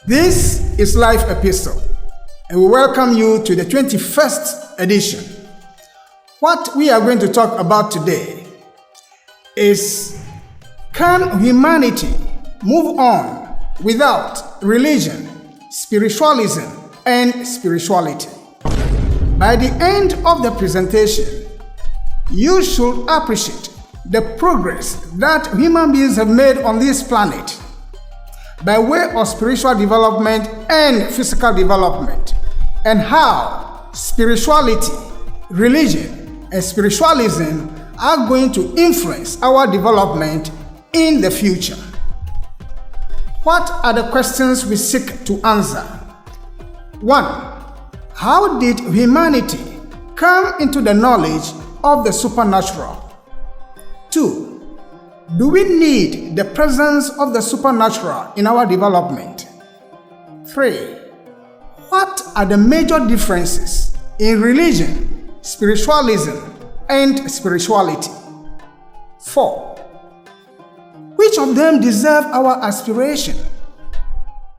This is Life Epistle, and we welcome you to the 21st edition. What we are going to talk about today is, can humanity move on without religion, spiritualism, and spirituality? By the end of the presentation, you should appreciate the progress that human beings have made on this planet by way of spiritual development and physical development, and how spirituality, religion, and spiritualism are going to influence our development in the future. What are the questions we seek to answer? 1. How did humanity come into the knowledge of the supernatural? 2. Do we need the presence of the supernatural in our development? 3. What are the major differences in religion, spiritualism, and spirituality? 4. Which of them deserve our aspiration?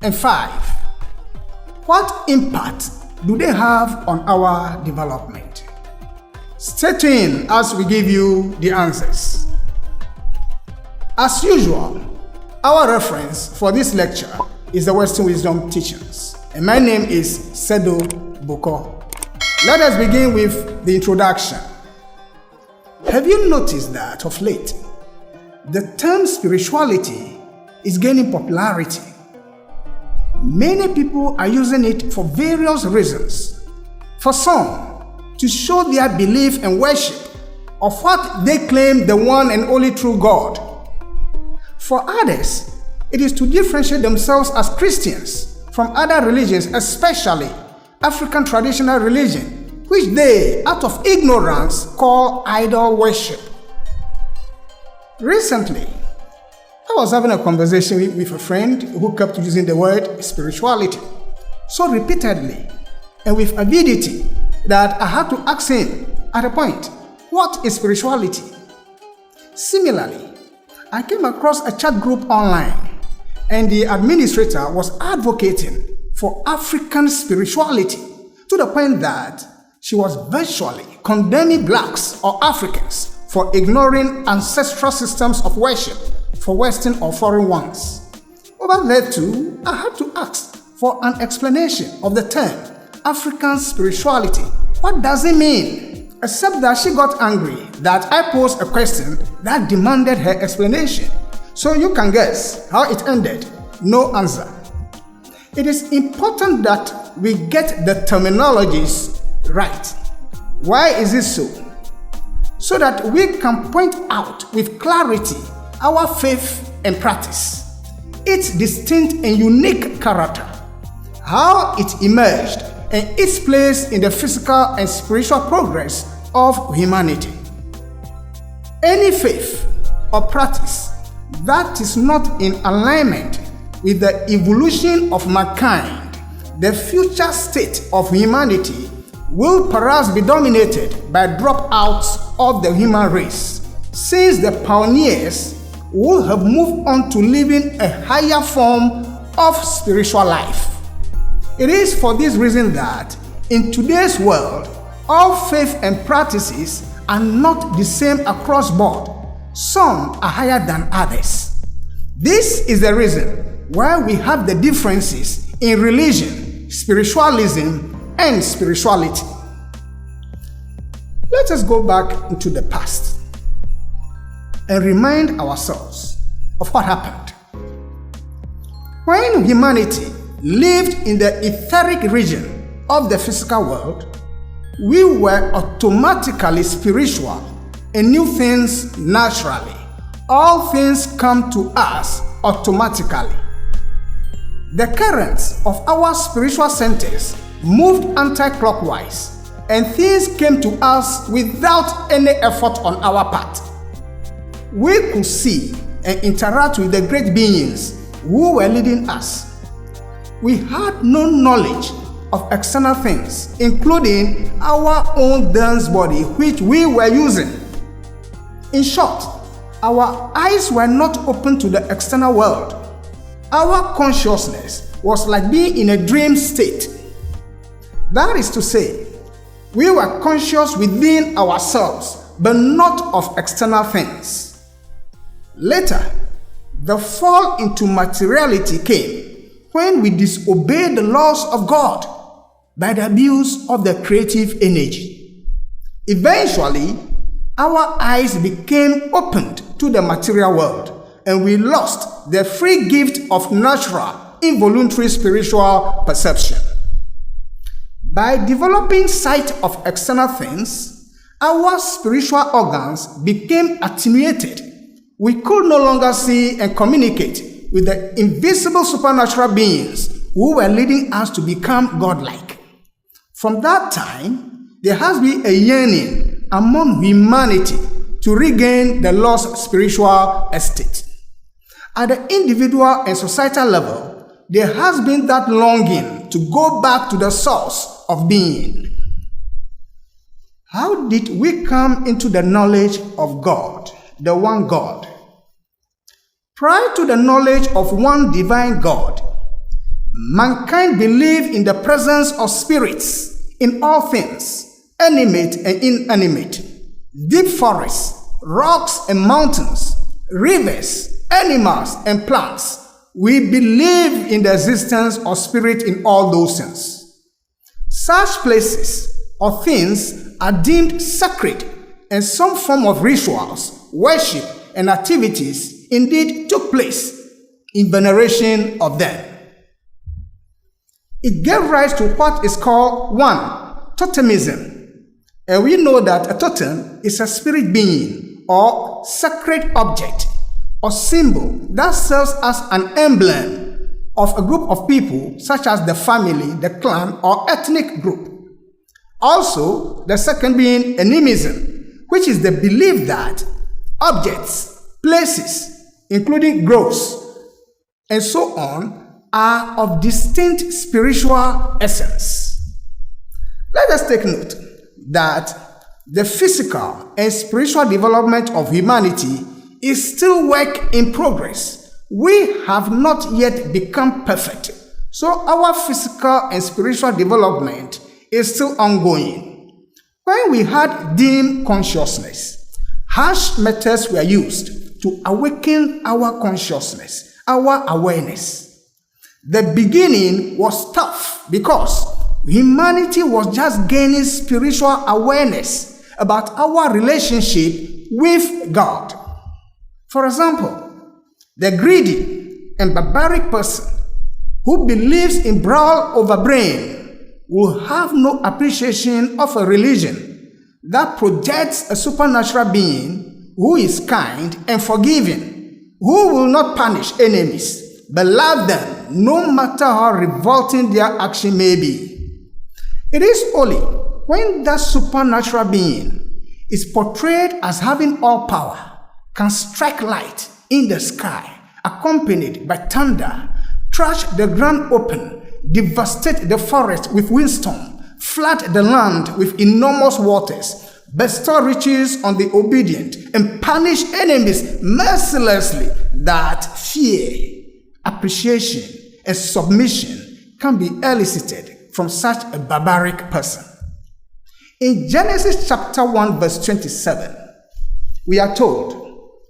And 5. What impact do they have on our development? Stay tuned as we give you the answers. As usual, our reference for this lecture is the Western Wisdom Teachings, and my name is Sedo Boko. Let us begin with the introduction. Have you noticed that of late, the term spirituality is gaining popularity? Many people are using it for various reasons. For some, to show their belief and worship of what they claim the one and only true God. For others, it is to differentiate themselves as Christians from other religions, especially African traditional religion, which they, out of ignorance, call idol worship. Recently, I was having a conversation with a friend who kept using the word spirituality so repeatedly and with avidity that I had to ask him at a point, what is spirituality? Similarly, I came across a chat group online, and the administrator was advocating for African spirituality to the point that she was virtually condemning blacks or Africans for ignoring ancestral systems of worship for Western or foreign ones. Over there too, I had to ask for an explanation of the term African spirituality. What does it mean? Except that she got angry that I posed a question that demanded her explanation. So you can guess how it ended. No answer. It is important that we get the terminologies right. Why is it so? So that we can point out with clarity our faith and practice, its distinct and unique character, how it emerged, and its place in the physical and spiritual progress of humanity. Any faith or practice that is not in alignment with the evolution of mankind, the future state of humanity will perhaps be dominated by dropouts of the human race, since the pioneers will have moved on to living a higher form of spiritual life. It is for this reason that in today's world, all faith and practices are not the same across board. Some are higher than others. This is the reason why we have the differences in religion, spiritualism, and spirituality. Let us go back into the past and remind ourselves of what happened. When humanity lived in the etheric region of the physical world, we were automatically spiritual and knew things naturally. All things come to us automatically. The currents of our spiritual centers moved anti-clockwise, and things came to us without any effort on our part. We could see and interact with the great beings who were leading us. We had no knowledge of external things, including our own dance body, which we were using. In short, our eyes were not open to the external world. Our consciousness was like being in a dream state. That is to say, we were conscious within ourselves, but not of external things. Later, the fall into materiality came when we disobeyed the laws of God by the abuse of the creative energy. Eventually, our eyes became opened to the material world, and we lost the free gift of natural, involuntary spiritual perception. By developing sight of external things, our spiritual organs became attenuated. We could no longer see and communicate with the invisible supernatural beings who were leading us to become godlike. From that time, there has been a yearning among humanity to regain the lost spiritual estate. At the individual and societal level, there has been that longing to go back to the source of being. How did we come into the knowledge of God, the one God? Prior to the knowledge of one divine God, mankind believed in the presence of spirits in all things, animate and inanimate, deep forests, rocks and mountains, rivers, animals and plants. We believe in the existence of spirit in all those things. Such places or things are deemed sacred, and some form of rituals, worship, and activities indeed took place in veneration of them. It gave rise to what is called totemism. And we know that a totem is a spirit being or sacred object or symbol that serves as an emblem of a group of people, such as the family, the clan, or ethnic group. Also, the second being animism, which is the belief that objects, places, including groves, and so on, are of distinct spiritual essence. Let us take note that the physical and spiritual development of humanity is still work in progress. We have not yet become perfect, so our physical and spiritual development is still ongoing. When we had dim consciousness, harsh methods were used to awaken our consciousness, our awareness. The beginning was tough because humanity was just gaining spiritual awareness about our relationship with God. For example, the greedy and barbaric person who believes in brawl over brain will have no appreciation of a religion that projects a supernatural being who is kind and forgiving, who will not punish enemies, but love them no matter how revolting their action may be. It is only when that supernatural being is portrayed as having all power, can strike light in the sky, accompanied by thunder, trash the ground open, devastate the forest with windstorm, flood the land with enormous waters, bestow riches on the obedient, and punish enemies mercilessly, that fear, appreciation, and submission can be elicited from such a barbaric person. In Genesis chapter 1 verse 27, we are told,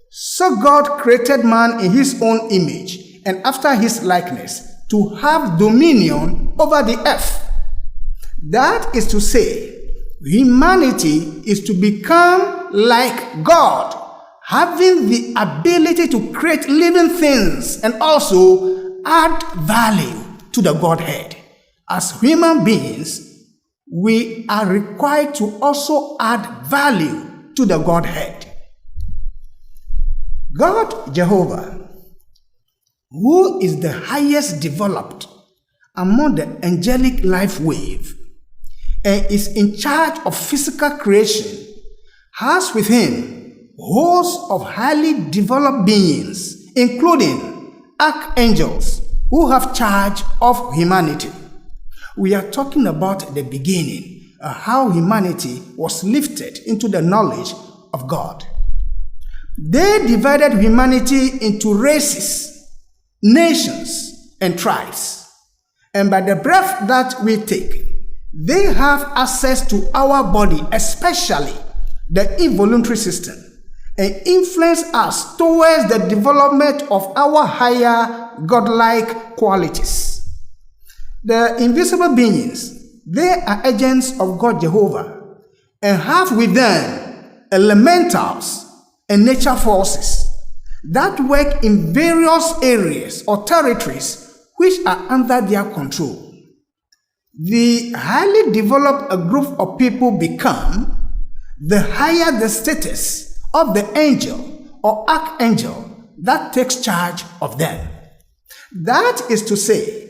"So God created man in his own image and after his likeness to have dominion over the earth." That is to say, humanity is to become like God, having the ability to create living things and also add value to the Godhead. As human beings, we are required to also add value to the Godhead. God Jehovah, who is the highest developed among the angelic life wave and is in charge of physical creation, has with him hosts of highly developed beings, including archangels who have charge of humanity. We are talking about the beginning, how humanity was lifted into the knowledge of God. They divided humanity into races, nations, and tribes. And by the breath that we take, they have access to our body, especially the involuntary system, and influence us towards the development of our higher godlike qualities. The invisible beings, they are agents of God Jehovah and have with them elementals and nature forces that work in various areas or territories which are under their control. The highly developed a group of people become, the higher the status of the angel or archangel that takes charge of them. That is to say,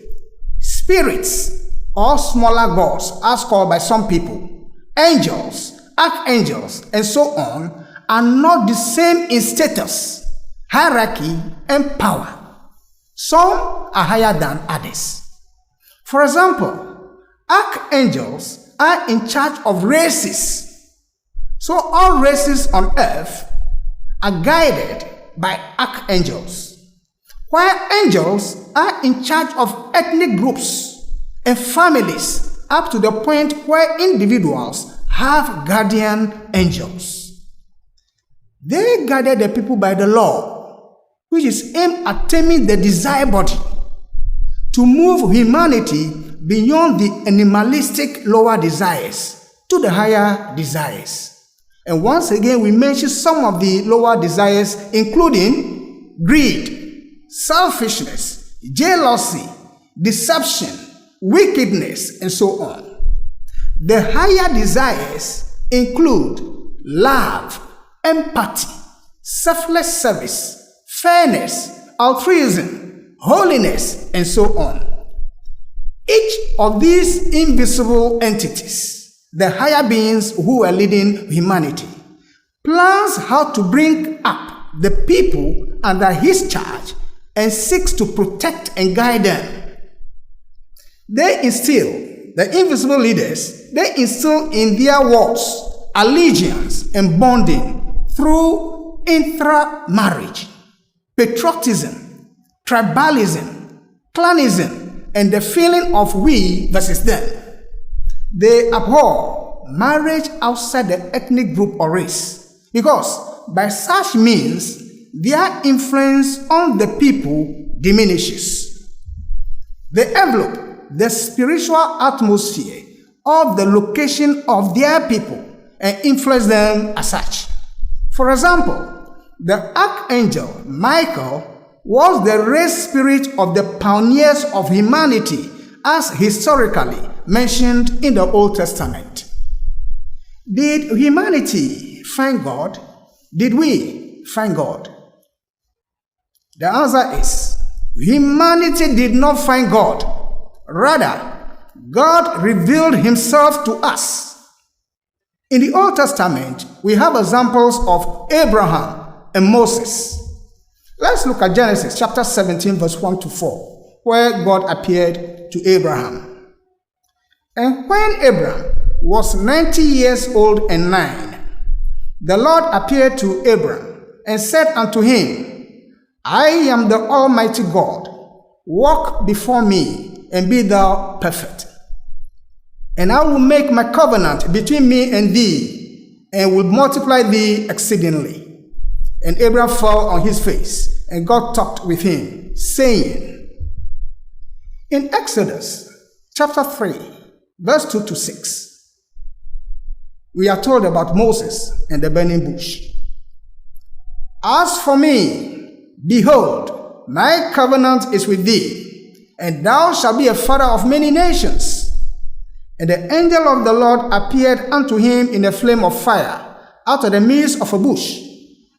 spirits or smaller gods, as called by some people, angels, archangels, and so on, are not the same in status, hierarchy, and power. Some are higher than others. For example, archangels are in charge of races. So all races on earth are guided by archangels, while angels are in charge of ethnic groups and families up to the point where individuals have guardian angels. They guide the people by the law, which is aimed at taming the desire body to move humanity beyond the animalistic lower desires to the higher desires. And once again, we mention some of the lower desires, including greed, selfishness, jealousy, deception, wickedness, and so on. The higher desires include love, empathy, selfless service, fairness, altruism, holiness, and so on. Each of these invisible entities, the higher beings who are leading humanity, plans how to bring up the people under his charge and seeks to protect and guide them. They instill, the invisible leaders, they instill in their wards allegiance and bonding through intra-marriage, patriotism, tribalism, clanism, and the feeling of we versus them. They abhor marriage outside the ethnic group or race, because by such means their influence on the people diminishes. They envelope the spiritual atmosphere of the location of their people and influence them as such. For example, the archangel Michael was the race spirit of the pioneers of humanity, as historically mentioned in the Old Testament. Did humanity find God? Did we find God? The answer is, humanity did not find God. Rather, God revealed himself to us. In the Old Testament, we have examples of Abraham and Moses. Let's look at Genesis chapter 17, verse 1 to 4, where God appeared to Abraham. And when Abraham was 90 years old and 9, the Lord appeared to Abraham and said unto him, I am the Almighty God. Walk before me and be thou perfect. And I will make my covenant between me and thee, and will multiply thee exceedingly. And Abraham fell on his face, and God talked with him, saying, in Exodus chapter 3, verse 2 to 6, we are told about Moses and the burning bush. As for me, behold, my covenant is with thee, and thou shalt be a father of many nations. And the angel of the Lord appeared unto him in a flame of fire out of the midst of a bush.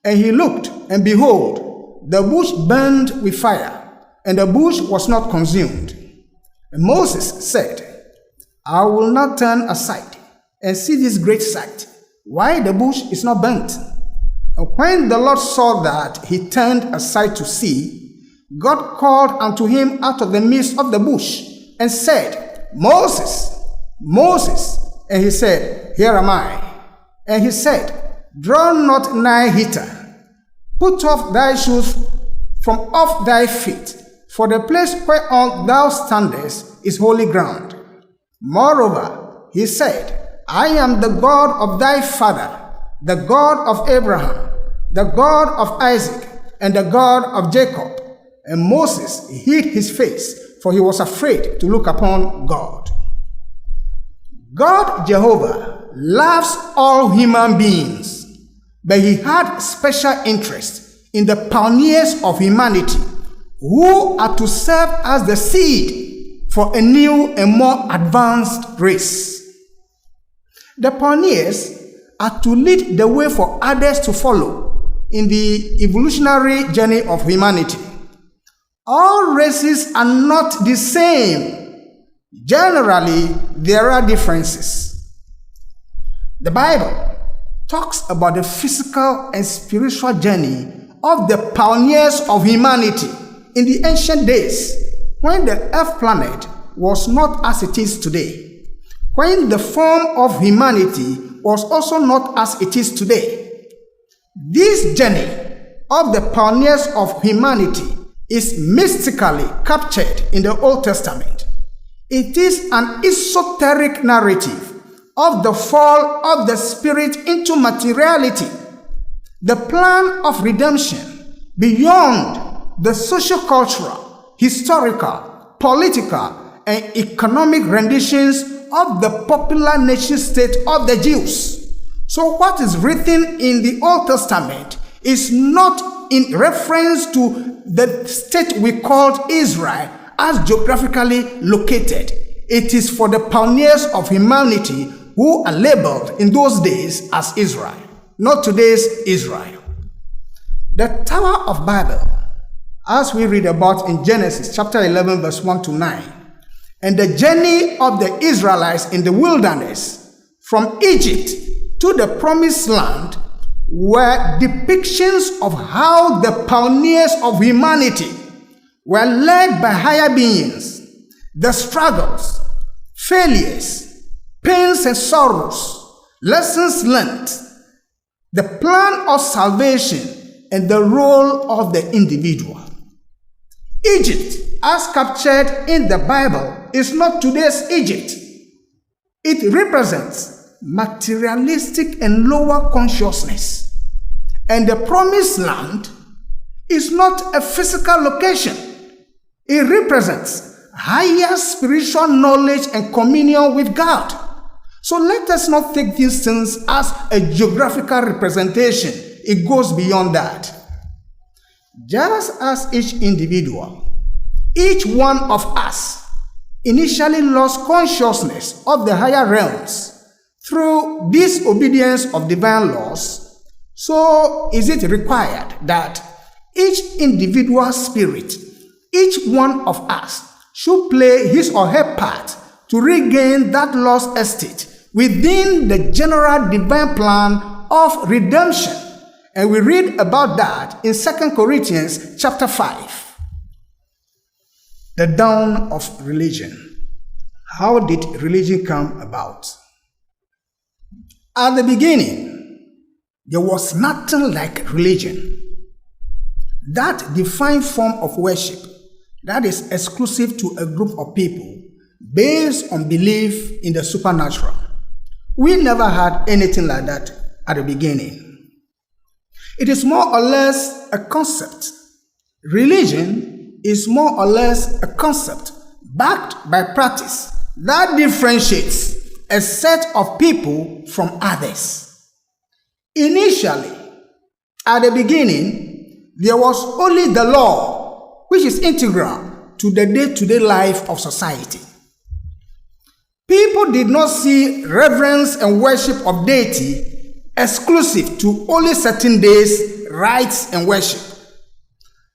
And he looked, and behold, the bush burned with fire, and the bush was not consumed. And Moses said, I will not turn aside and see this great sight, why the bush is not burnt. And when the Lord saw that he turned aside to see, God called unto him out of the midst of the bush, and said, Moses, Moses. And he said, Here am I. And he said, Draw not nigh hither, put off thy shoes from off thy feet, for the place whereon thou standest is holy ground. Moreover, he said, I am the God of thy father, the God of Abraham, the God of Isaac, and the God of Jacob. And Moses hid his face, for he was afraid to look upon God. God Jehovah loves all human beings, but he had special interest in the pioneers of humanity, who are to serve as the seed for a new and more advanced race. The pioneers are to lead the way for others to follow in the evolutionary journey of humanity. All races are not the same. Generally, there are differences. The Bible talks about the physical and spiritual journey of the pioneers of humanity in the ancient days, when the earth planet was not as it is today, when the form of humanity was also not as it is today. This journey of the pioneers of humanity is mystically captured in the Old Testament. It is an esoteric narrative of the fall of the spirit into materiality, the plan of redemption beyond the socio-cultural, historical, political, and economic renditions of the popular nation state of the Jews. So what is written in the Old Testament is not in reference to the state we called Israel as geographically located. It is for the pioneers of humanity who are labeled in those days as Israel, not today's Israel. The Tower of Babel, as we read about in Genesis chapter 11 verse 1 to 9, and the journey of the Israelites in the wilderness from Egypt to the promised land were depictions of how the pioneers of humanity were led by higher beings, the struggles, failures, pains and sorrows, lessons learned, the plan of salvation, and the role of the individual. Egypt, as captured in the Bible, is not today's Egypt. It represents materialistic and lower consciousness. And the promised land is not a physical location. It represents higher spiritual knowledge and communion with God. So let us not take these things as a geographical representation. It goes beyond that. Just as each individual, each one of us initially lost consciousness of the higher realms through disobedience of divine laws, so is it required that each individual spirit, each one of us, should play his or her part to regain that lost estate within the general divine plan of redemption. And we read about that in 2 Corinthians chapter 5. The dawn of religion. How did religion come about? At the beginning, there was nothing like religion. That defined form of worship that is exclusive to a group of people based on belief in the supernatural. We never had anything like that at the beginning. It is more or less a concept. Religion is more or less a concept backed by practice that differentiates a set of people from others. Initially, at the beginning, there was only the law, which is integral to the day-to-day life of society. People did not see reverence and worship of deity exclusive to only certain days, rites, and worship.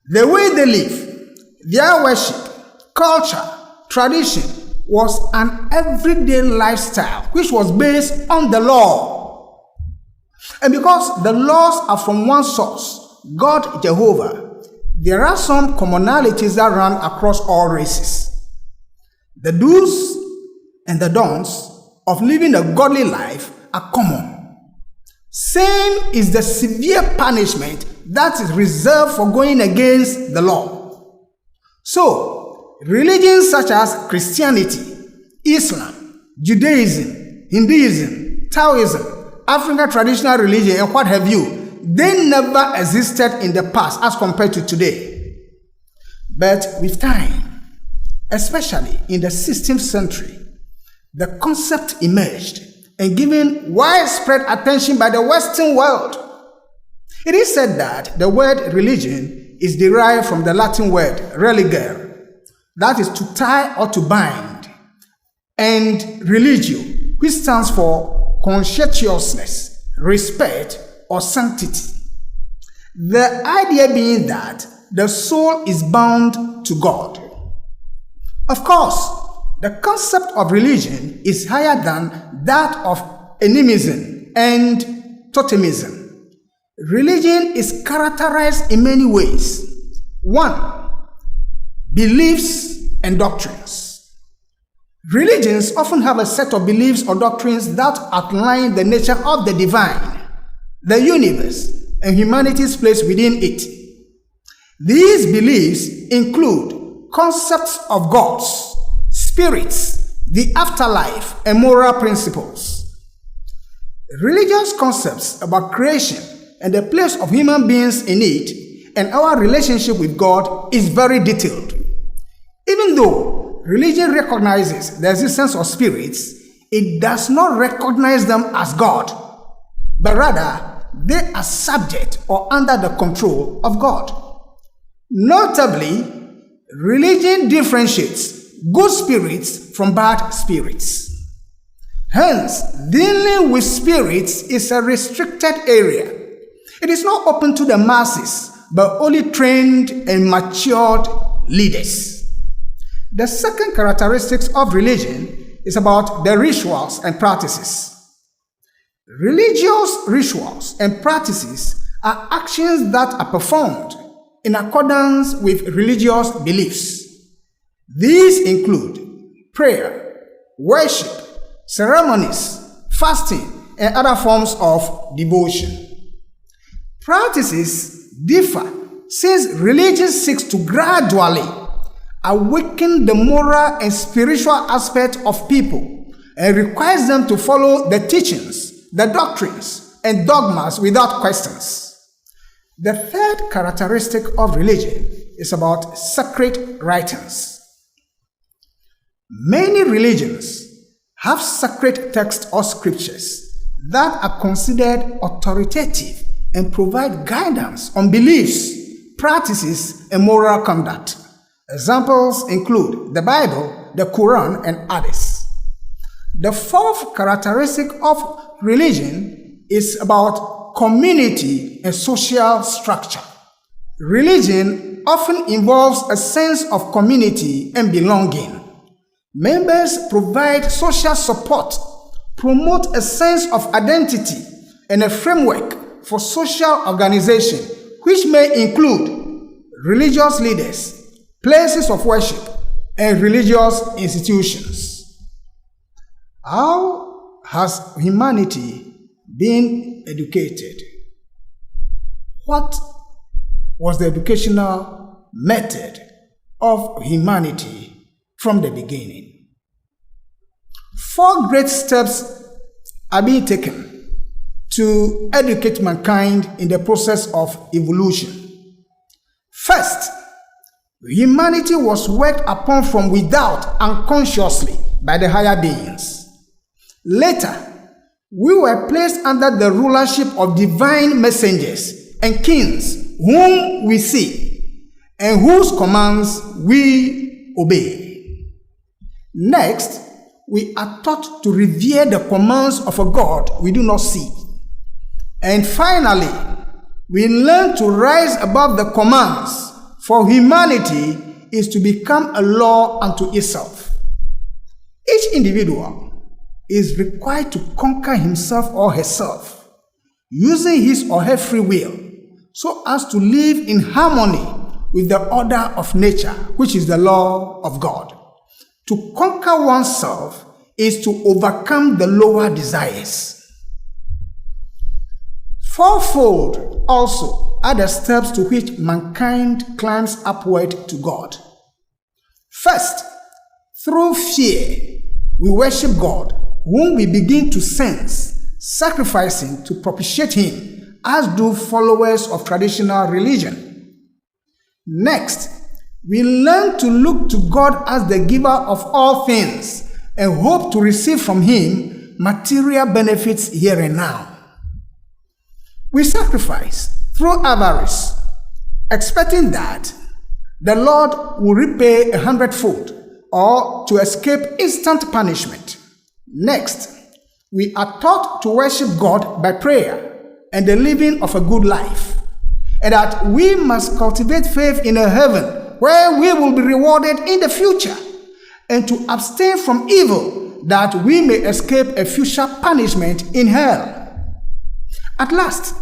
The way they live, their worship, culture, tradition was an everyday lifestyle which was based on the law. And because the laws are from one source, God Jehovah, there are some commonalities that run across all races. The do's and the don'ts of living a godly life are common. Sin is the severe punishment that is reserved for going against the law. So, religions such as Christianity, Islam, Judaism, Hinduism, Taoism, African traditional religion, and what have you, they never existed in the past as compared to today. But with time, especially in the 16th century, the concept emerged and given widespread attention by the Western world. It is said that the word religion is derived from the Latin word religare, that is to tie or to bind, and religio, which stands for conscientiousness, respect, or sanctity. The idea being that the soul is bound to God. Of course, the concept of religion is higher than that of animism and totemism. Religion is characterized in many ways. 1. Beliefs and doctrines. Religions often have a set of beliefs or doctrines that outline the nature of the divine, the universe, and humanity's place within it. These beliefs include concepts of gods, spirits, the afterlife, and moral principles. Religious concepts about creation and the place of human beings in it and our relationship with God is very detailed. Even though religion recognizes the existence of spirits, it does not recognize them as God, but rather they are subject or under the control of God. Notably, religion differentiates good spirits from bad spirits. Hence, dealing with spirits is a restricted area. It is not open to the masses, but only trained and matured leaders. The second characteristic of religion is about the rituals and practices. Religious rituals and practices are actions that are performed in accordance with religious beliefs. These include prayer, worship, ceremonies, fasting, and other forms of devotion. Practices differ since religion seeks to gradually awaken the moral and spiritual aspect of people and requires them to follow the teachings, the doctrines, and dogmas without questions. The third characteristic of religion is about sacred writings. Many religions have sacred texts or scriptures that are considered authoritative and provide guidance on beliefs, practices, and moral conduct. Examples include the Bible, the Quran, and others. The fourth characteristic of religion is about community and social structure. Religion often involves a sense of community and belonging. Members provide social support, promote a sense of identity, and a framework for social organization, which may include religious leaders, places of worship, and religious institutions. How has humanity been educated? What was the educational method of humanity from the beginning? 4 great steps are being taken to educate mankind in the process of evolution. First, humanity was worked upon from without unconsciously by the higher beings. Later, we were placed under the rulership of divine messengers and kings whom we see and whose commands we obey. Next, we are taught to revere the commands of a God we do not see. And finally, we learn to rise above the commands, for humanity is to become a law unto itself. Each individual is required to conquer himself or herself, using his or her free will, so as to live in harmony with the order of nature, which is the law of God. To conquer oneself is to overcome the lower desires. Fourfold also are the steps to which mankind climbs upward to God. First, through fear, we worship God, whom we begin to sense, sacrificing to propitiate Him, as do followers of traditional religion. Next, we learn to look to God as the giver of all things and hope to receive from Him material benefits here and now. We sacrifice through avarice, expecting that the Lord will repay 100-fold or to escape instant punishment. Next, we are taught to worship God by prayer and the living of a good life, and that we must cultivate faith in a heaven where we will be rewarded in the future, and to abstain from evil that we may escape a future punishment in hell. At last,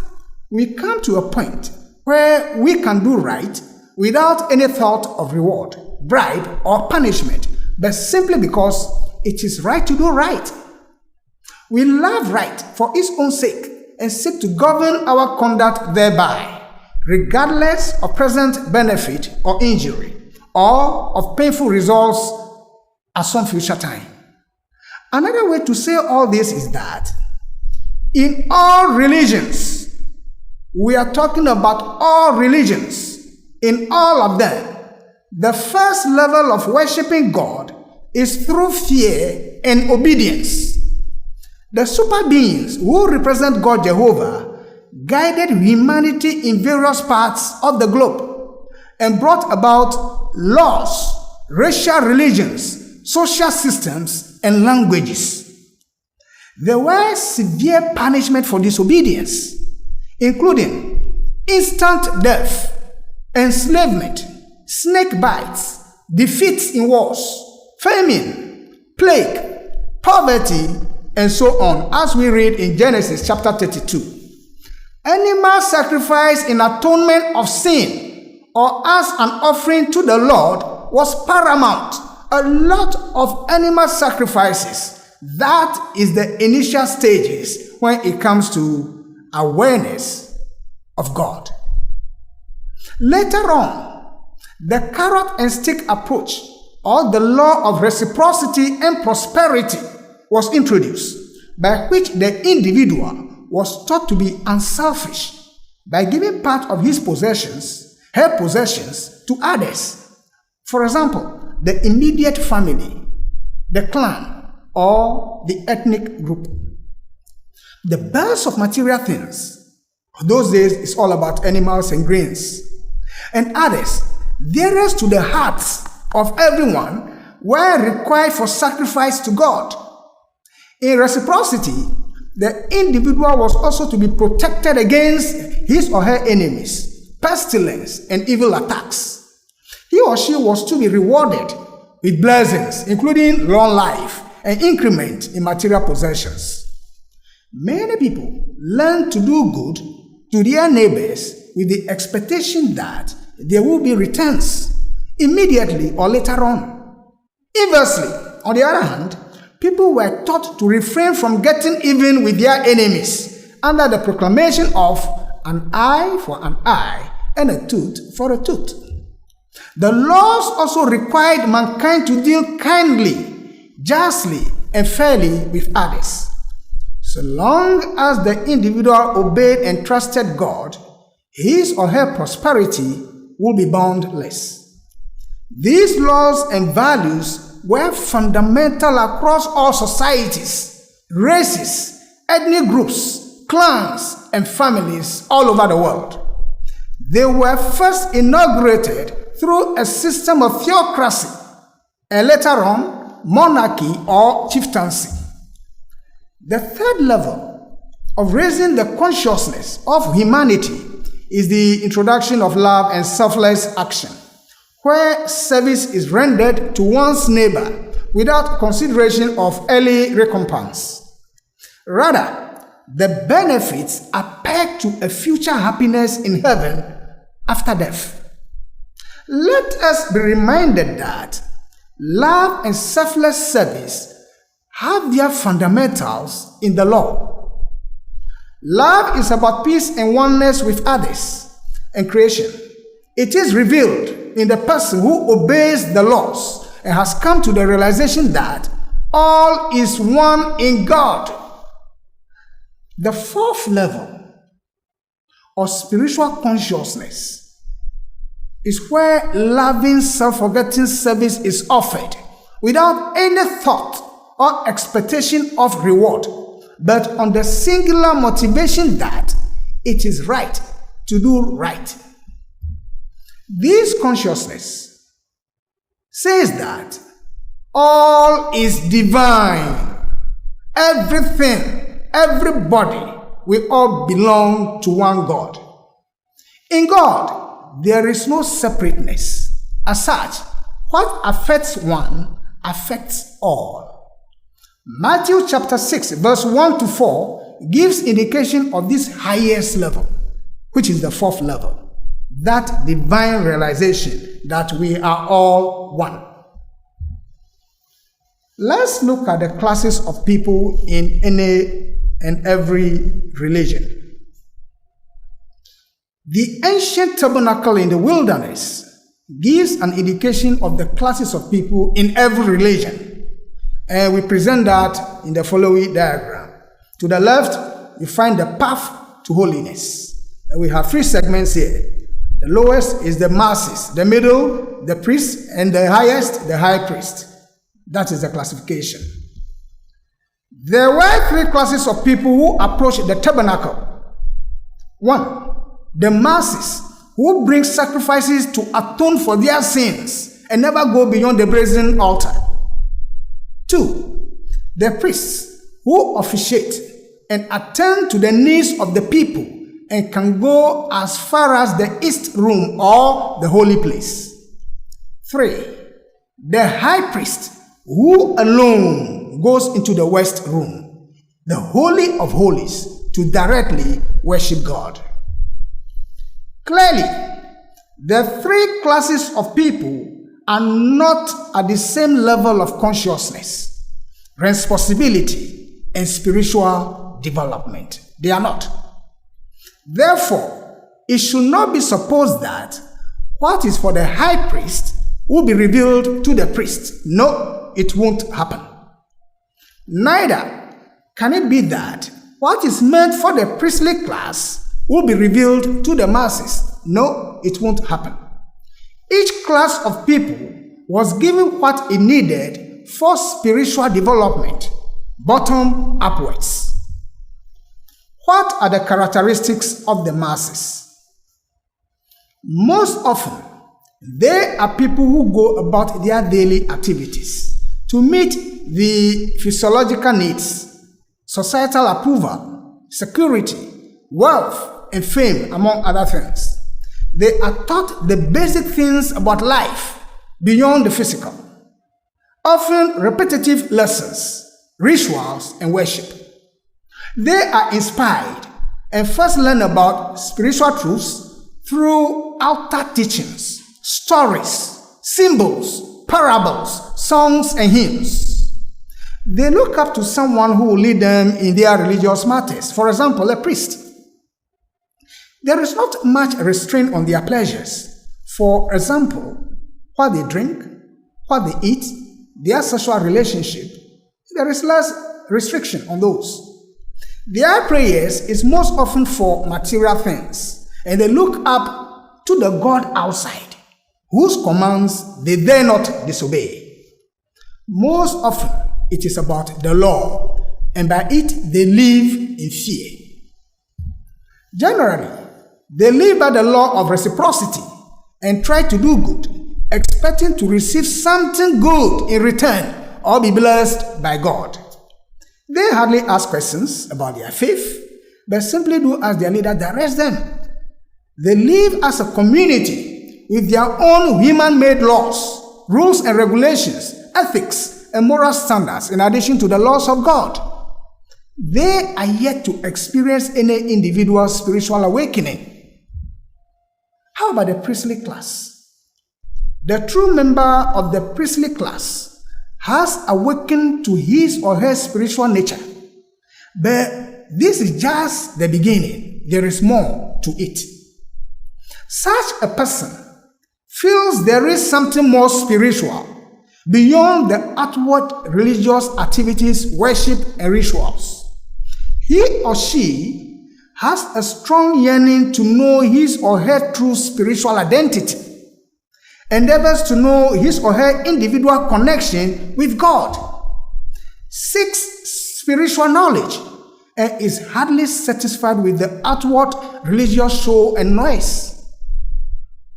we come to a point where we can do right without any thought of reward, bribe, or punishment, but simply because it is right to do right. We love right for its own sake and seek to govern our conduct thereby, regardless of present benefit or injury, or of painful results at some future time. Another way to say all this is that in all religions, we are talking about all religions, in all of them, the first level of worshiping God is through fear and obedience. The super beings who represent God Jehovah guided humanity in various parts of the globe and brought about laws, racial religions, social systems, and languages. There were severe punishment for disobedience, including instant death, enslavement, snake bites, defeats in wars, famine, plague, poverty, and so on, as we read in Genesis chapter 32. Animal sacrifice in atonement of sin or as an offering to the Lord was paramount. A lot of animal sacrifices. That is the initial stages when it comes to awareness of God. Later on, the carrot and stick approach, or the law of reciprocity and prosperity, was introduced, by which the individual was taught to be unselfish by giving part of his possessions, her possessions, to others. For example, the immediate family, the clan, or the ethnic group. The best of material things, those days is all about animals and grains, and others, dearest to the hearts of everyone, were required for sacrifice to God. In reciprocity, the individual was also to be protected against his or her enemies, pestilence, and evil attacks. He or she was to be rewarded with blessings, including long life and increment in material possessions. Many people learn to do good to their neighbors with the expectation that there will be returns immediately or later on. Inversely, on the other hand, people were taught to refrain from getting even with their enemies under the proclamation of an eye for an eye and a tooth for a tooth. The laws also required mankind to deal kindly, justly, and fairly with others. So long as the individual obeyed and trusted God, his or her prosperity will be boundless. These laws and values were fundamental across all societies, races, ethnic groups, clans, and families all over the world. They were first inaugurated through a system of theocracy, and later on, monarchy or chieftaincy. The third level of raising the consciousness of humanity is the introduction of love and selfless action, where service is rendered to one's neighbor without consideration of early recompense. Rather, the benefits are pegged to a future happiness in heaven after death. Let us be reminded that love and selfless service have their fundamentals in the law. Love is about peace and oneness with others and creation. It is revealed in the person who obeys the laws and has come to the realization that all is one in God. The fourth level of spiritual consciousness is where loving, self-forgetting service is offered without any thought or expectation of reward, but on the singular motivation that it is right to do right. This consciousness says that all is divine. Everything, everybody, we all belong to one God. In God, there is no separateness. As such, what affects one affects all. Matthew chapter 6, verse 1 to 4 gives indication of this highest level, which is the fourth level, that divine realization that we are all one. Let's look at the classes of people in any and every religion. The ancient tabernacle in the wilderness gives an indication of the classes of people in every religion. And we present that in the following diagram. To the left, you find the path to holiness. And we have three segments here. The lowest is the masses, the middle, the priest, and the highest, the high priest. That is the classification. There were three classes of people who approached the tabernacle. One, the masses, who bring sacrifices to atone for their sins and never go beyond the brazen altar. Two, the priests, who officiate and attend to the needs of the people and can go as far as the east room or the holy place. Three, the high priest, who alone goes into the west room, the holy of holies, to directly worship God. Clearly, the three classes of people are not at the same level of consciousness, responsibility, and spiritual development. They are not. Therefore, it should not be supposed that what is for the high priest will be revealed to the priest. No, it won't happen. Neither can it be that what is meant for the priestly class will be revealed to the masses. No, it won't happen. Each class of people was given what it needed for spiritual development, bottom upwards. What are the characteristics of the masses? Most often, they are people who go about their daily activities to meet the physiological needs, societal approval, security, wealth, and fame, among other things. They are taught the basic things about life beyond the physical, often repetitive lessons, rituals, and worship. They are inspired and first learn about spiritual truths through outer teachings, stories, symbols, parables, songs, and hymns. They look up to someone who will lead them in their religious matters, for example, a priest. There is not much restraint on their pleasures. For example, what they drink, what they eat, their sexual relationship, there is less restriction on those. Their prayers is most often for material things, and they look up to the God outside, whose commands they dare not disobey. Most often, it is about the law, and by it they live in fear. Generally, they live by the law of reciprocity and try to do good, expecting to receive something good in return or be blessed by God. They hardly ask questions about their faith, but simply do as their leader directs them. They live as a community with their own human-made laws, rules and regulations, ethics and moral standards in addition to the laws of God. They are yet to experience any individual spiritual awakening. How about the priestly class? The true member of the priestly class has awakened to his or her spiritual nature. But this is just the beginning. There is more to it. Such a person feels there is something more spiritual, beyond the outward religious activities, worship, and rituals. He or she has a strong yearning to know his or her true spiritual identity, endeavors to know his or her individual connection with God, seeks spiritual knowledge, and is hardly satisfied with the outward religious show and noise.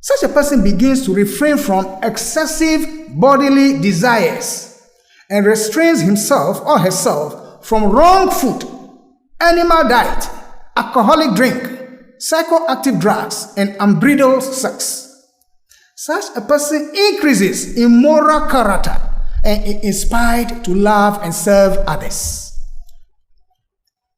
Such a person begins to refrain from excessive bodily desires and restrains himself or herself from wrong food, animal diet, alcoholic drink, psychoactive drugs, and unbridled sex. Such a person increases in moral character and is inspired to love and serve others.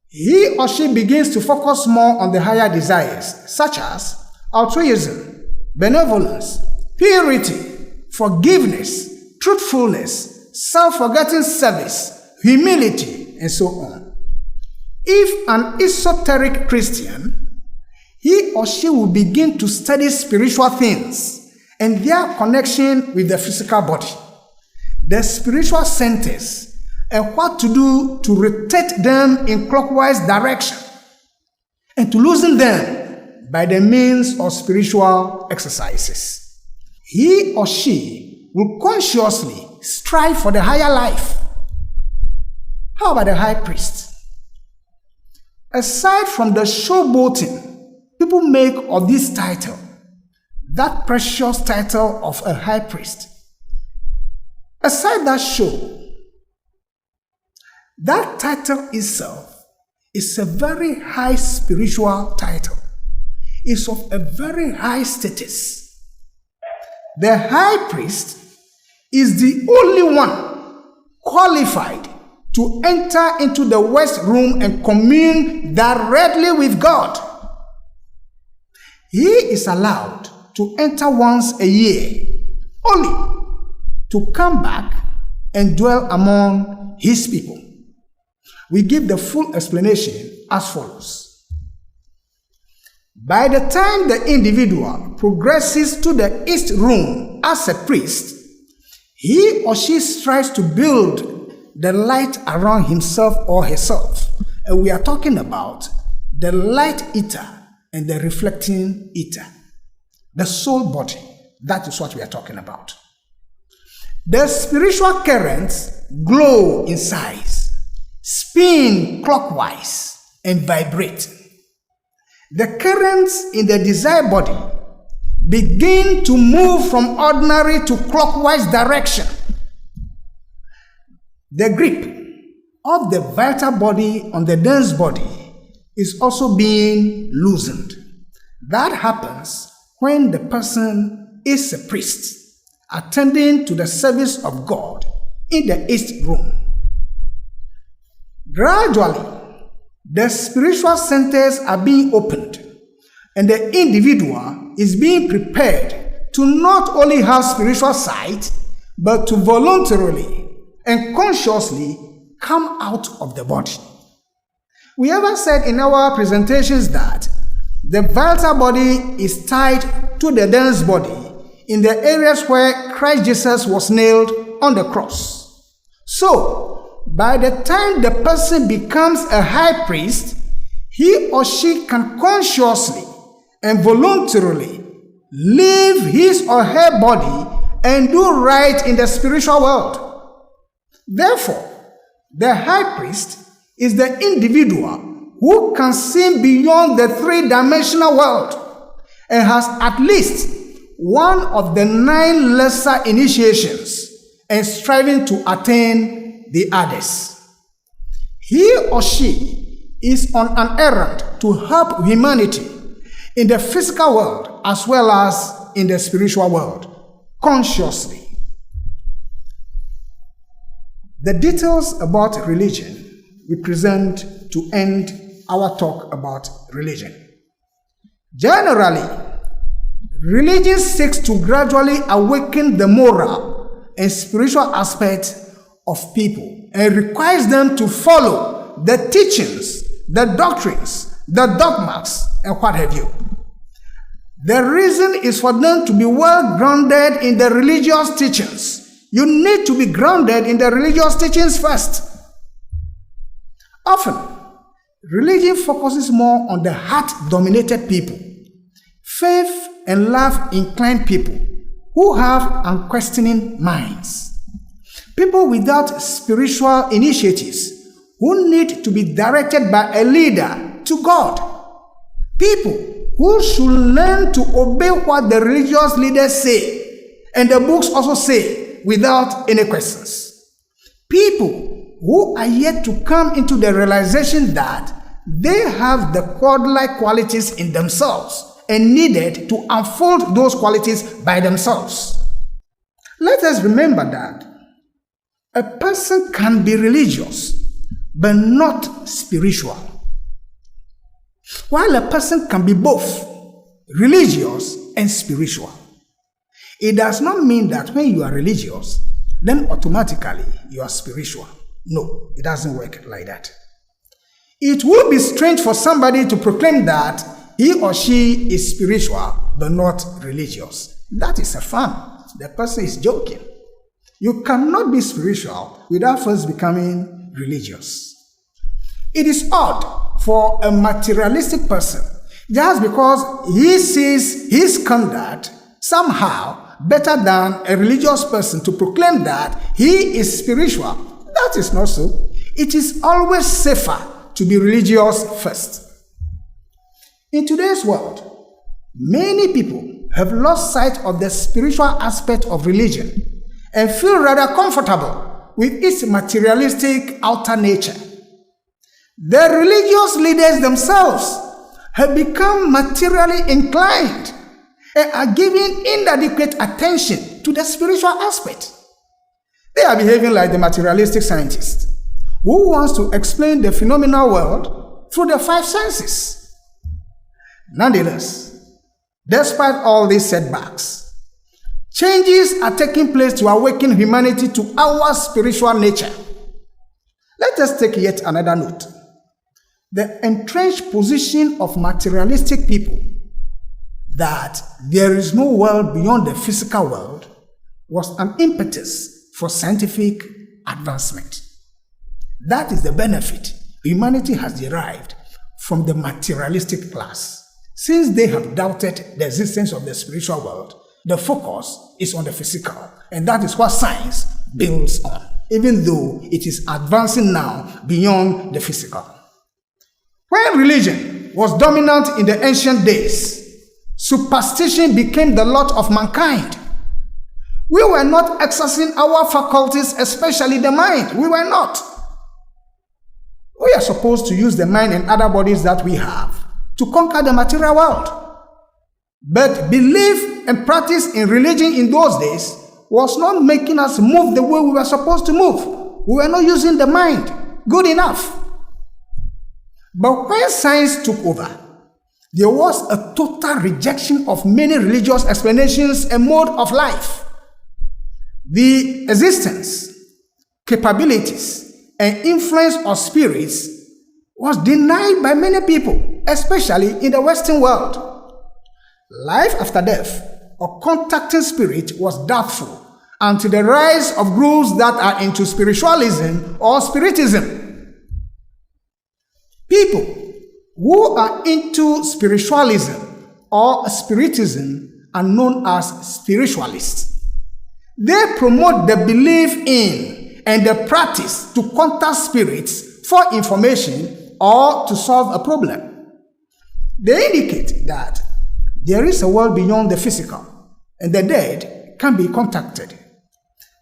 He or she begins to focus more on the higher desires, such as altruism, benevolence, purity, forgiveness, truthfulness, self-forgetting service, humility, and so on. If an esoteric Christian, he or she will begin to study spiritual things and their connection with the physical body, the spiritual centers, and what to do to rotate them in clockwise direction and to loosen them by the means of spiritual exercises. He or she will consciously strive for the higher life. How about the high priest? Aside from the showboating people make of this title, that precious title of a high priest, aside that show, that title itself is a very high spiritual title. It's of a very high status. The high priest is the only one qualified to enter into the west room and commune directly with God. He is allowed to enter once a year, only to come back and dwell among his people. We give the full explanation as follows. By the time the individual progresses to the east room as a priest, he or she strives to build the light around himself or herself. And we are talking about the light eater and the reflecting eater, the soul body. That is what we are talking about. The spiritual currents glow in size, spin clockwise, and vibrate. The currents in the desired body begin to move from ordinary to clockwise direction. The grip of the vital body on the dense body is also being loosened. That happens when the person is a priest attending to the service of God in the east room. Gradually, the spiritual centers are being opened, and the individual is being prepared to not only have spiritual sight, but to voluntarily and consciously come out of the body. We ever said in our presentations that the vital body is tied to the dense body in the areas where Christ Jesus was nailed on the cross. So, by the time the person becomes a high priest, he or she can consciously and voluntarily leave his or her body and do right in the spiritual world. Therefore, the high priest is the individual who can see beyond the three-dimensional world and has at least one of the 9 lesser initiations and striving to attain the others. He or she is on an errand to help humanity in the physical world as well as in the spiritual world, consciously. The details about religion we present to end our talk about religion. Generally, religion seeks to gradually awaken the moral and spiritual aspects of people and requires them to follow the teachings, the doctrines, the dogmas, and what have you. The reason is for them to be well grounded in the religious teachings, you need to be grounded in the religious teachings first. Often, religion focuses more on the heart-dominated people, faith and love-inclined people who have unquestioning minds, people without spiritual initiatives who need to be directed by a leader to God, people who should learn to obey what the religious leaders say and the books also say without any questions, people who are yet to come into the realization that they have the godlike qualities in themselves and needed to unfold those qualities by themselves. Let us remember that a person can be religious but not spiritual, while a person can be both religious and spiritual. It does not mean that when you are religious, then automatically you are spiritual. No, it doesn't work like that. It would be strange for somebody to proclaim that he or she is spiritual but not religious. That is a fun. The person is joking. You cannot be spiritual without first becoming religious. It is odd for a materialistic person, just because he sees his conduct somehow better than a religious person, to proclaim that he is spiritual. That is not so. It is always safer to be religious first. In today's world, many people have lost sight of the spiritual aspect of religion and feel rather comfortable with its materialistic outer nature. The religious leaders themselves have become materially inclined and are giving inadequate attention to the spiritual aspect. They are behaving like the materialistic scientist who wants to explain the phenomenal world through the five senses. Nonetheless, despite all these setbacks, changes are taking place to awaken humanity to our spiritual nature. Let us take yet another note. The entrenched position of materialistic people that there is no world beyond the physical world was an impetus for scientific advancement. That is the benefit humanity has derived from the materialistic class. Since they have doubted the existence of the spiritual world, the focus is on the physical, and that is what science builds on, even though it is advancing now beyond the physical. When religion was dominant in the ancient days, superstition became the lot of mankind. We were not exercising our faculties, especially the mind. We were not. We are supposed to use the mind and other bodies that we have to conquer the material world. But belief and practice in religion in those days was not making us move the way we were supposed to move. We were not using the mind good enough. But when science took over, there was a total rejection of many religious explanations and mode of life. The existence, capabilities, and influence of spirits was denied by many people, especially in the Western world. Life after death or contacting spirit was doubtful until the rise of groups that are into spiritualism or spiritism. People who are into spiritualism or spiritism are known as spiritualists. They promote the belief in and the practice to contact spirits for information or to solve a problem. They indicate that there is a world beyond the physical and the dead can be contacted.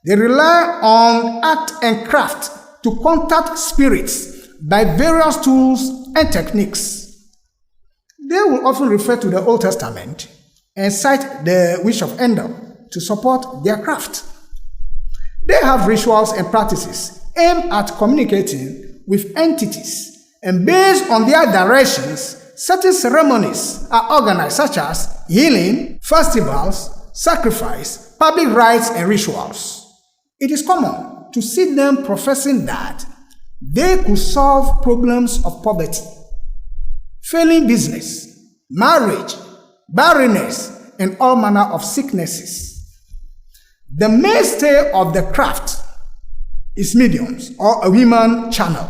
They rely on art and craft to contact spirits by various tools and techniques. They will often refer to the Old Testament and cite the witch of Heindel to support their craft. They have rituals and practices aimed at communicating with entities, and based on their directions, certain ceremonies are organized, such as healing, festivals, sacrifice, public rites, and rituals. It is common to see them professing that they could solve problems of poverty, failing business, marriage, barrenness, and all manner of sicknesses. The mainstay of the craft is mediums or a human channel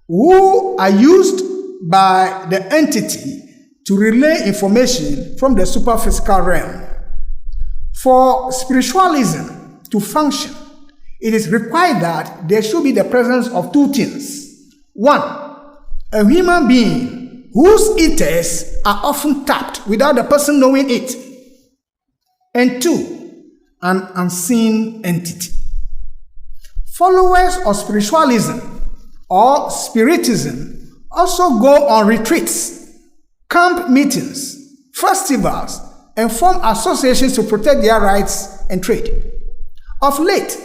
who are used by the entity to relay information from the superphysical realm. For spiritualism to function, it is required that there should be the presence of two things. One, a human being whose ethers are often tapped without the person knowing it. And two, an unseen entity. Followers of spiritualism or spiritism also go on retreats, camp meetings, festivals, and form associations to protect their rights and trade. Of late,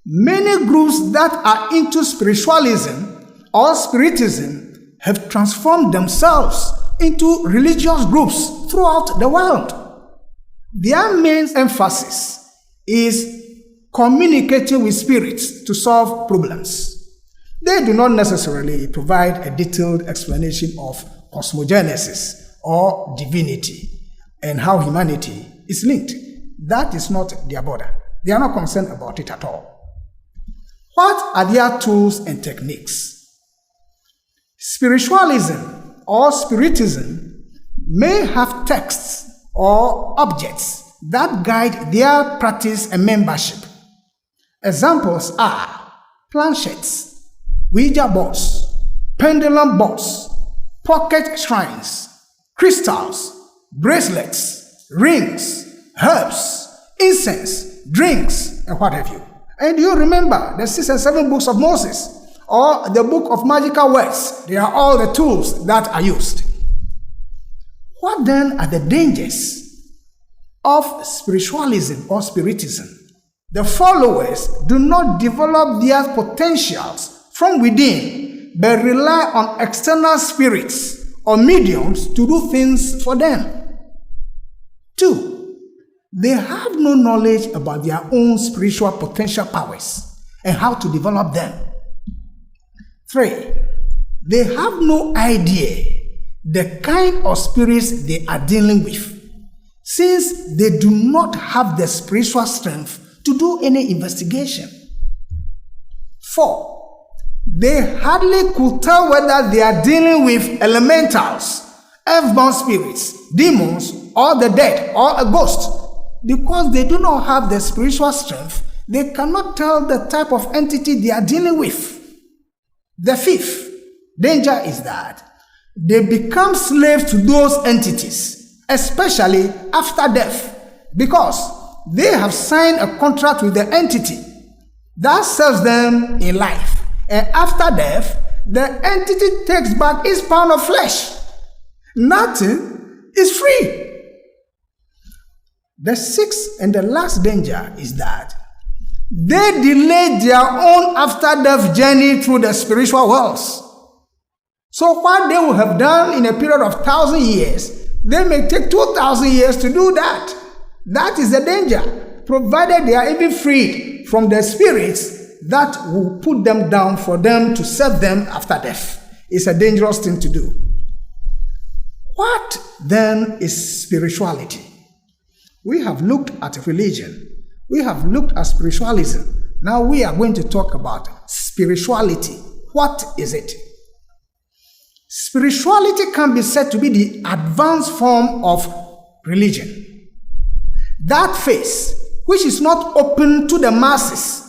many groups that are into spiritualism or spiritism have transformed themselves into religious groups throughout the world. Their main emphasis is communicating with spirits to solve problems. They do not necessarily provide a detailed explanation of cosmogenesis or divinity and how humanity is linked. That is not their border. They are not concerned about it at all. What are their tools and techniques? Spiritualism or spiritism may have texts or objects that guide their practice and membership. Examples are planchettes, Ouija boards, pendulum boards, pocket shrines, crystals, bracelets, rings, herbs, incense, drinks, and what have you. And you remember the 6 and 7 books of Moses or the book of magical words. They are all the tools that are used. What then are the dangers of spiritualism or spiritism? The followers do not develop their potentials from within, but rely on external spirits or mediums to do things for them. 2, they have no knowledge about their own spiritual potential powers and how to develop them. 3, they have no idea the kind of spirits they are dealing with, since they do not have the spiritual strength to do any investigation. 4, they hardly could tell whether they are dealing with elementals, earthbound spirits, demons, or the dead, or a ghost. Because they do not have the spiritual strength, they cannot tell the type of entity they are dealing with. The 5th danger is that they become slaves to those entities, especially after death, because they have signed a contract with the entity that serves them in life. And after death, the entity takes back its pound of flesh. Nothing is free. The 6th and the last danger is that they delay their own after-death journey through the spiritual worlds. So what they will have done in a period of 1,000 years, they may take 2,000 years to do that. That is the danger, provided they are even freed from the spirits that will put them down for them to serve them after death. It's a dangerous thing to do. What then is spirituality? We have looked at religion. We have looked at spiritualism. Now we are going to talk about spirituality. What is it? Spirituality can be said to be the advanced form of religion. That phase, which is not open to the masses,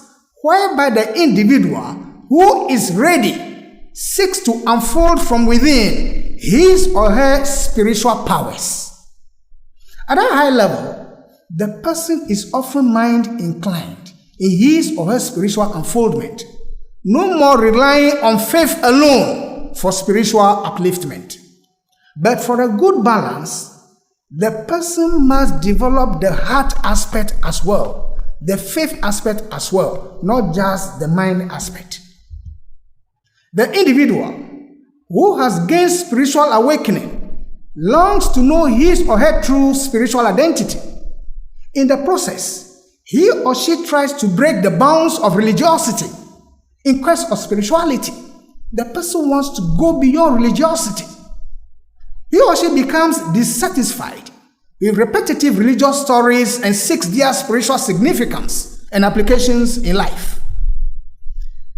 whereby the individual who is ready seeks to unfold from within his or her spiritual powers. At a high level, the person is often mind-inclined in his or her spiritual unfoldment, no more relying on faith alone for spiritual upliftment. But for a good balance, the person must develop the heart aspect as well, the faith aspect as well, not just the mind aspect. The individual who has gained spiritual awakening longs to know his or her true spiritual identity. In the process, he or she tries to break the bounds of religiosity in quest of spirituality. The person wants to go beyond religiosity. He or she becomes dissatisfied with repetitive religious stories and seeks their spiritual significance and applications in life.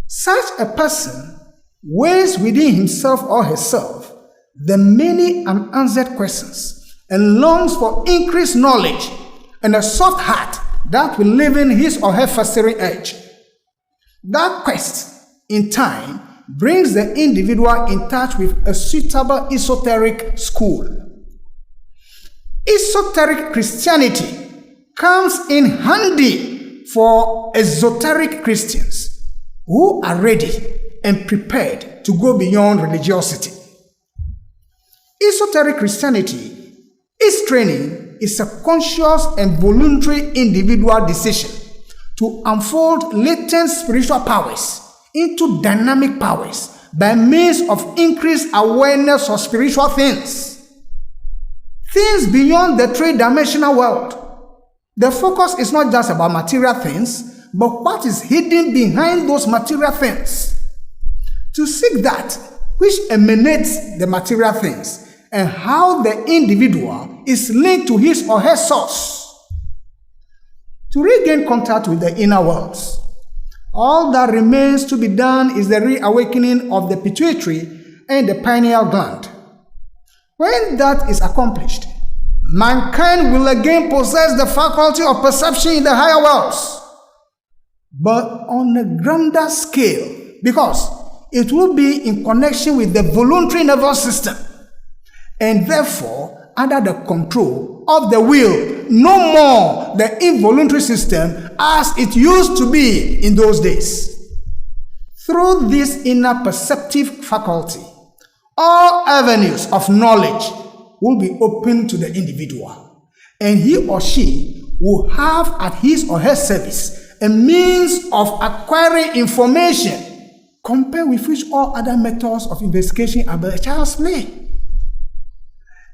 Such a person weighs within himself or herself the many unanswered questions and longs for increased knowledge and a soft heart that will liven his or her festering edge. That quest, in time, brings the individual in touch with a suitable esoteric school. Esoteric Christianity comes in handy for esoteric Christians who are ready and prepared to go beyond religiosity. Esoteric Christianity, its training is a conscious and voluntary individual decision to unfold latent spiritual powers into dynamic powers by means of increased awareness of spiritual things beyond the three-dimensional world. The focus is not just about material things, but what is hidden behind those material things. To seek that which emanates the material things and how the individual is linked to his or her source. To regain contact with the inner worlds, all that remains to be done is the reawakening of the pituitary and the pineal gland. When that is accomplished, mankind will again possess the faculty of perception in the higher worlds, but on a grander scale, because it will be in connection with the voluntary nervous system, and therefore under the control of the will, no more the involuntary system as it used to be in those days. Through this inner perceptive faculty, all avenues of knowledge will be open to the individual, and he or she will have at his or her service a means of acquiring information compared with which all other methods of investigation are but child's play.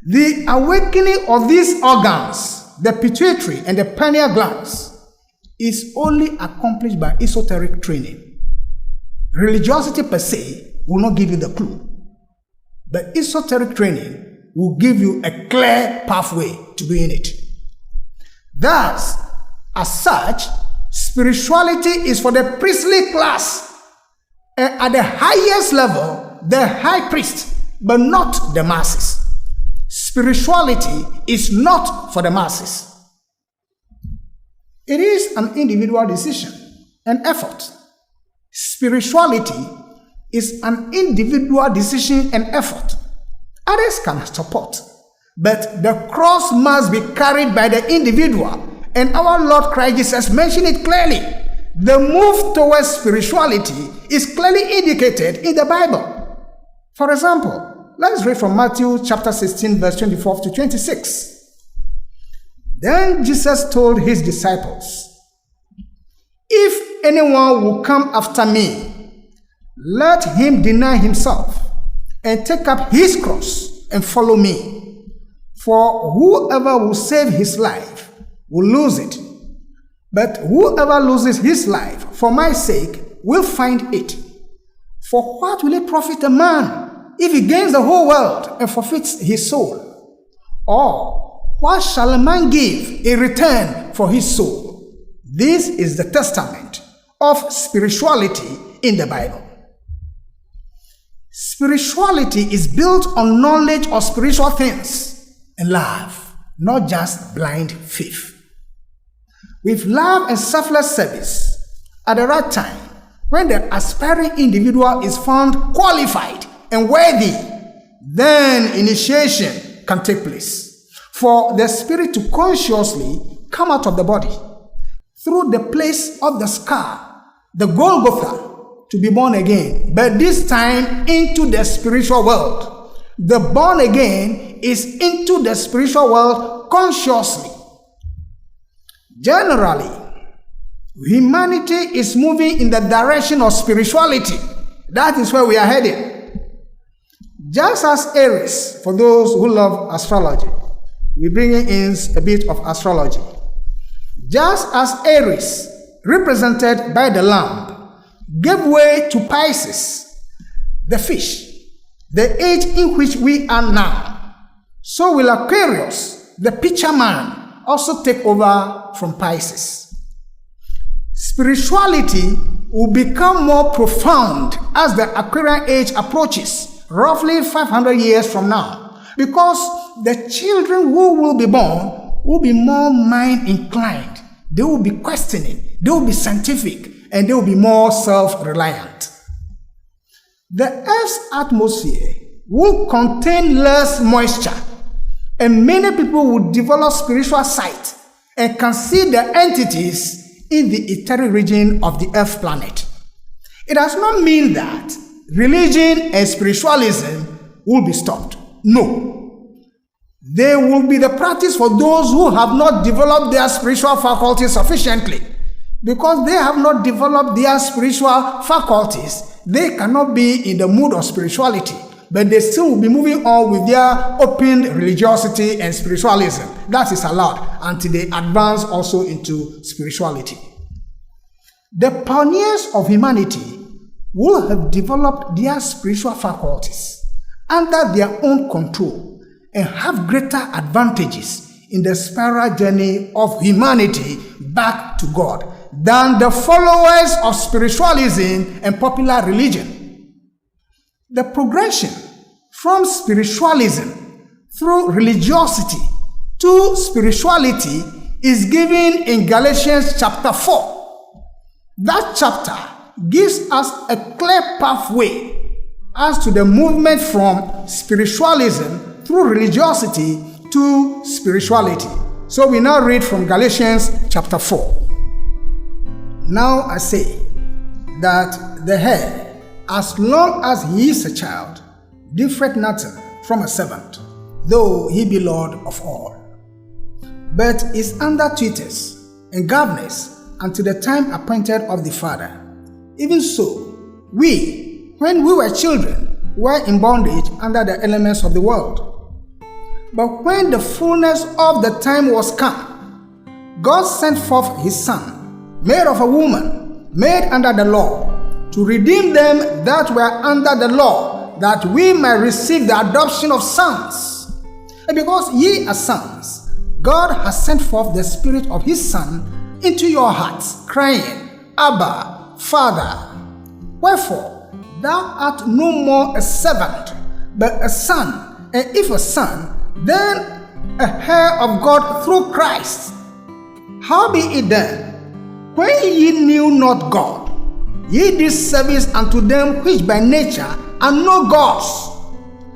The awakening of these organs, the pituitary and the pineal glands, is only accomplished by esoteric training. Religiosity per se will not give you the clue, but esoteric training will give you a clear pathway to doing it. Thus, as such, spirituality is for the priestly class, and at the highest level, the high priest, but not the masses. Spirituality is not for the masses. It is an individual decision and effort. Spirituality is an individual decision and effort. Others can support, but the cross must be carried by the individual, and our Lord Christ Jesus mentioned it clearly. The move towards spirituality is clearly indicated in the Bible. For example, let's read from Matthew chapter 16, verse 24 to 26. Then Jesus told his disciples, "If anyone will come after me, let him deny himself and take up his cross and follow me. For whoever will save his life will lose it. But whoever loses his life for my sake will find it. For what will it profit a man if he gains the whole world and forfeits his soul? Or what shall a man give in return for his soul?" This is the testament of spirituality in the Bible. Spirituality is built on knowledge of spiritual things and love, not just blind faith. With love and selfless service, at the right time, when the aspiring individual is found qualified and worthy, then initiation can take place for the spirit to consciously come out of the body through the place of the scar, the Golgotha, to be born again, but this time into the spiritual world. The born again is into the spiritual world consciously. Generally, humanity is moving in the direction of spirituality. That is where we are heading. Just as Aries, for those who love astrology, we bring in a bit of astrology. Just as Aries, represented by the lamb, gave way to Pisces, the fish, the age in which we are now, so will Aquarius the pitcher man, also take over from Pisces. Spirituality will become more profound as the Aquarian age approaches, roughly 500 years from now, because the children who will be born will be more mind-inclined. They will be questioning, they will be scientific, and they will be more self-reliant. The Earth's atmosphere will contain less moisture, and many people will develop spiritual sight and can see the entities in the etheric region of the Earth planet. It does not mean that religion and spiritualism will be stopped. No. They will be the practice for those who have not developed their spiritual faculties sufficiently. Because they have not developed their spiritual faculties, they cannot be in the mood of spirituality, but they still will be moving on with their open religiosity and spiritualism. That is allowed until they advance also into spirituality. The pioneers of humanity will have developed their spiritual faculties under their own control and have greater advantages in the spiral journey of humanity back to God than the followers of spiritualism and popular religion. The progression from spiritualism through religiosity to spirituality is given in Galatians chapter 4. That chapter gives us a clear pathway as to the movement from spiritualism through religiosity to spirituality. So we now read from Galatians chapter 4. Now I say that the head, as long as he is a child, differeth nothing from a servant, though he be Lord of all, but is under tutors and governors until the time appointed of the Father. Even so, we, when we were children, were in bondage under the elements of the world. But when the fullness of the time was come, God sent forth his Son, made of a woman, made under the law, to redeem them that were under the law, that we might receive the adoption of sons. And because ye are sons, God has sent forth the Spirit of his Son into your hearts, crying, Abba, Father. Wherefore, thou art no more a servant, but a son, and if a son, then a heir of God through Christ. Howbeit then, when ye knew not God, ye did service unto them which by nature are no gods.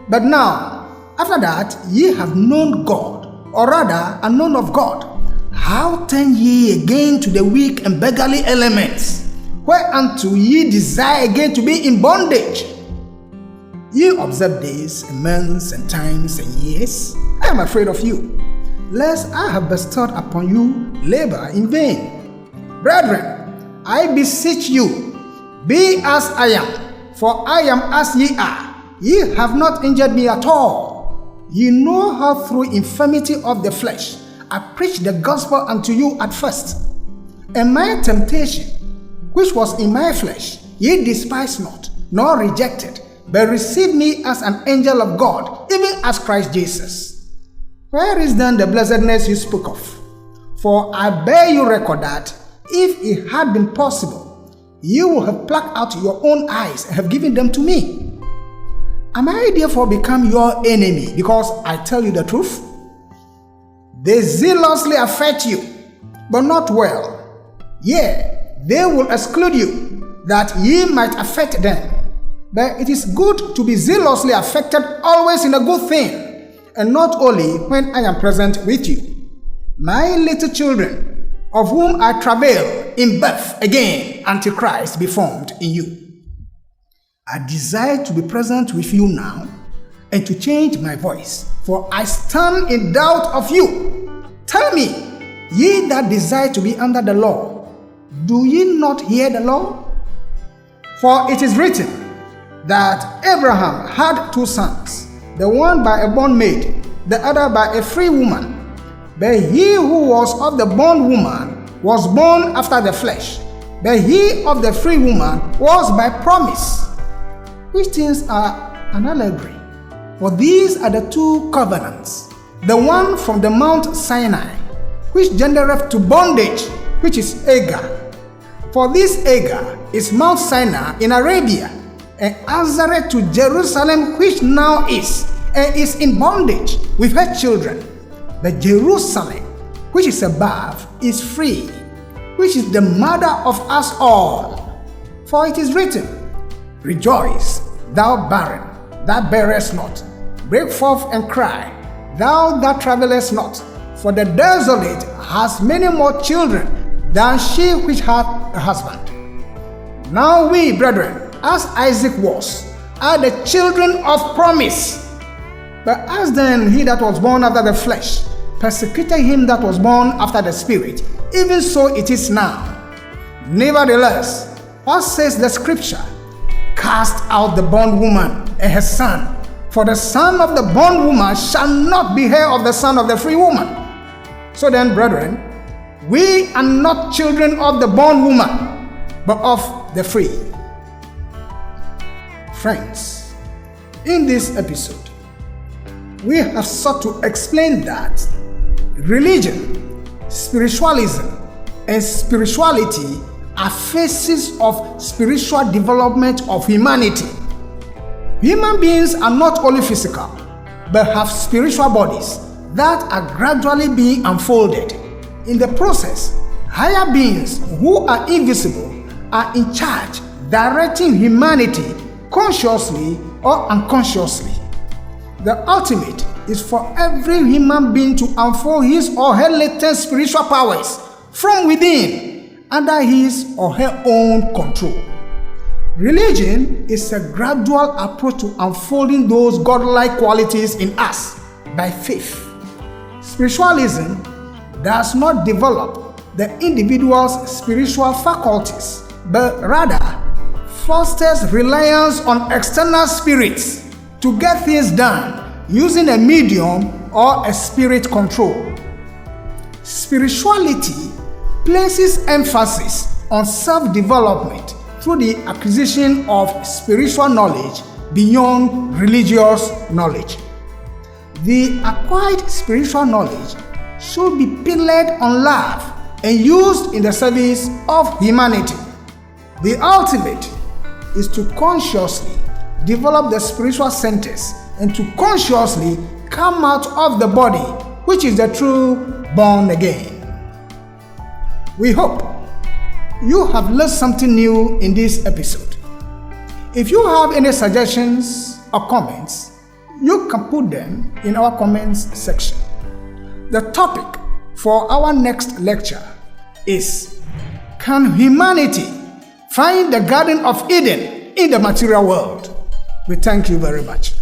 But now, after that, ye have known God, or rather are known of God. How turn ye again to the weak and beggarly elements, whereunto ye desire again to be in bondage? Ye observe days and months and times and years. I am afraid of you, lest I have bestowed upon you labor in vain. Brethren, I beseech you, be as I am, for I am as ye are. Ye have not injured me at all. Ye know how through infirmity of the flesh I preached the gospel unto you at first. And my temptation, which was in my flesh, ye despised not, nor rejected, but received me as an angel of God, even as Christ Jesus. Where is then the blessedness you spoke of? For I bear you record that, if it had been possible, you would have plucked out your own eyes and have given them to me. Am I therefore become your enemy because I tell you the truth? They zealously affect you, but not well. Yea, they will exclude you, that ye might affect them. But it is good to be zealously affected always in a good thing, and not only when I am present with you. My little children, of whom I travail in birth again until Christ be formed in you. I desire to be present with you now, and to change my voice, for I stand in doubt of you. Tell me, ye that desire to be under the law, do ye not hear the law? For it is written that Abraham had 2 sons, the one by a bondmaid, the other by a free woman. But he who was of the bondwoman was born after the flesh, but he of the free woman was by promise. Which things are an allegory? For these are the 2 covenants. the one from the Mount Sinai, which gendereth to bondage, which is Agar. For this Agar is Mount Sinai in Arabia, and answereth to Jerusalem, which now is, and is in bondage with her children. But Jerusalem, which is above, is free, which is the mother of us all. For it is written, Rejoice, thou barren, that bearest not. Break forth and cry, thou that travellest not. For the desolate has many more children than she which hath a husband. Now we, brethren, as Isaac was, are the children of promise. But as then he that was born after the flesh persecuted him that was born after the Spirit, even so it is now. Nevertheless, what says the Scripture? Cast out the bondwoman and her son, for the son of the bondwoman shall not be heir of the son of the free woman. So then, brethren, we are not children of the bondwoman, but of the free. Friends, in this episode, we have sought to explain that religion, spiritualism, and spirituality are phases of spiritual development of humanity. Human beings are not only physical, but have spiritual bodies that are gradually being unfolded. In the process, higher beings who are invisible are in charge, directing humanity consciously or unconsciously. The ultimate is for every human being to unfold his or her latent spiritual powers from within, under his or her own control. Religion is a gradual approach to unfolding those godlike qualities in us by faith. Spiritualism does not develop the individual's spiritual faculties, but rather fosters reliance on external spirits to get things done using a medium or a spirit control. Spirituality places emphasis on self-development through the acquisition of spiritual knowledge beyond religious knowledge. The acquired spiritual knowledge should be pillared on love and used in the service of humanity. The ultimate is to consciously develop the spiritual centers and to consciously come out of the body, which is the true born again. We hope you have learned something new in this episode. If you have any suggestions or comments, you can put them in our comments section. The topic for our next lecture is, Can humanity find the Garden of Eden in the material world? We thank you very much.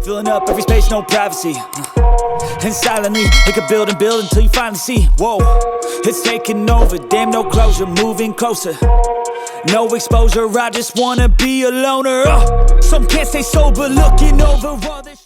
Filling up every space, no privacy. And silently, it could build and build until you finally see. Whoa, it's taking over, damn no closure, moving closer. No exposure, I just wanna be a loner. Some can't stay sober, looking over all this.